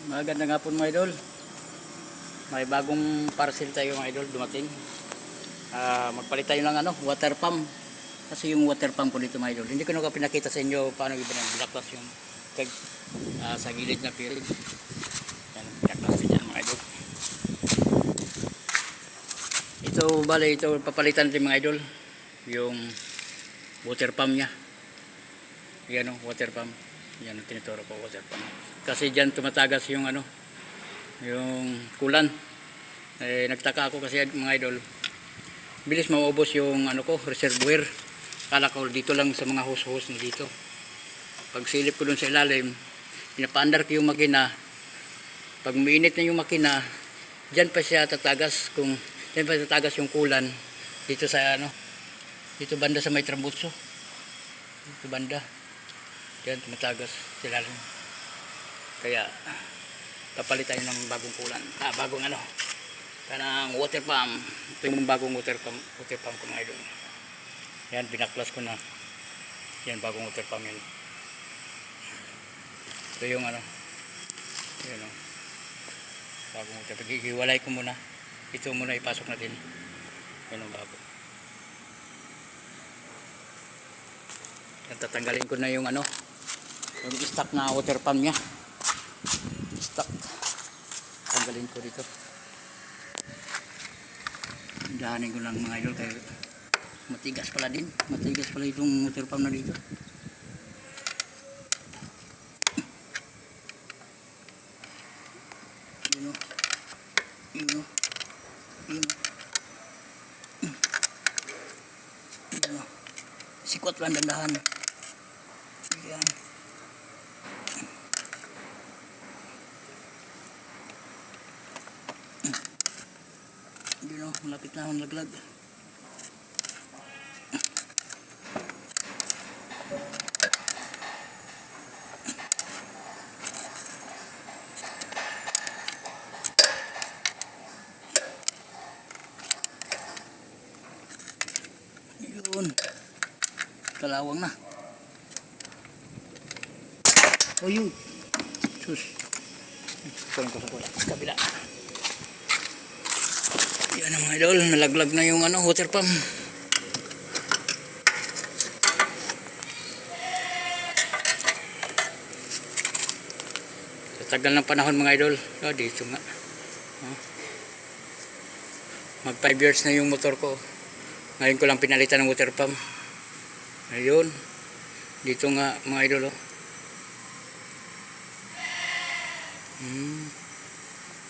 Magandang hapon mga idol. May bagong parcel tayo mga idol dumating. Magpalit tayo ng water pump. Kasi yung water pump ko dito mga idol, hindi ko na pinakita sa inyo paano binaklas yung tag sa gilid na pirig. Yan, binaklas din yan mga idol. Ito papalitan natin mga idol. Yung water pump nya. Yan o, water pump. Yan ang tinuturo ko, water pump. Kasi dyan tumatagas yung yung kulan. Nagtaka ako kasi mga idol, bilis maubos yung reservoir. Kala ko dito lang sa mga hose-hose na dito. Pag silip ko dun sa ilalim, pinapaandar ko yung makina. Pag mainit na yung makina, dyan pa siya tatagas. Dyan pa tatagas yung kulan dito sa dito banda sa may trambuso. Dito banda. Dyan tumatagas sa ilalim. Kaya papalit tayo ng bagong kulan. Bagong kanang water pump. Ito yung bagong water pump ko mga idol. Yan, binaklas ko na. Yan, bagong water pump yan. Ito yung yan bagong water pump. Hiwalay ko muna. Ito muna ipasok natin. Yan ang bago. Yan, tatanggalin ko na yung yung stock na water pump nya. Stock. Tanggalin ko dito. Dahanin ko lang mga idol kaya matigas pala din. Matigas pala itong water pump na dito. Yun. Sikwat lang dandahan. Yan. Malapit na akong laglag. Yun. Kalawang na. O yun. Sus. Kunin ko sa kabila. Yan mga idol, nalaglag na yung water pump. Sa tagal ng panahon mga idol, dito nga. Mag 5 years na yung motor ko. Ngayon ko lang pinalitan ng water pump. Ayun. Dito nga mga idol.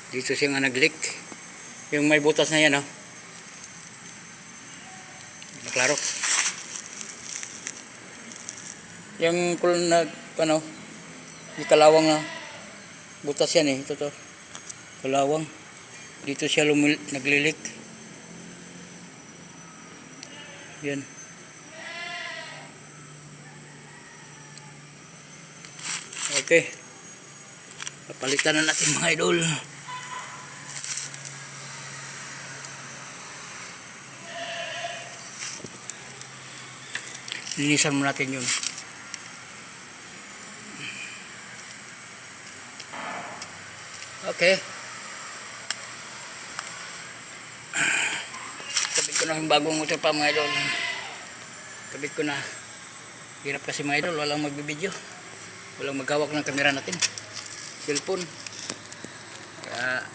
Dito siya nga nag-leak. Yung may butas na yan, maklaro. Yung yung kalawang na butas yan ito kalawang. Dito siya naglilik. Yan. Okay. Papalitan na natin mga idol. Linisan mo natin yun. Okay. Kabit ko na yung bagong motor pa mga idol. Kabit ko na. Hirap kasi mga idol, walang magbibideo. Walang maghawak ng kamera natin. Cellphone. Kaya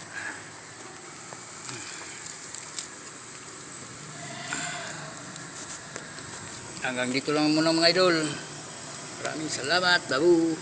hanggang dito lang muna mga idol. Maraming salamat. Babu.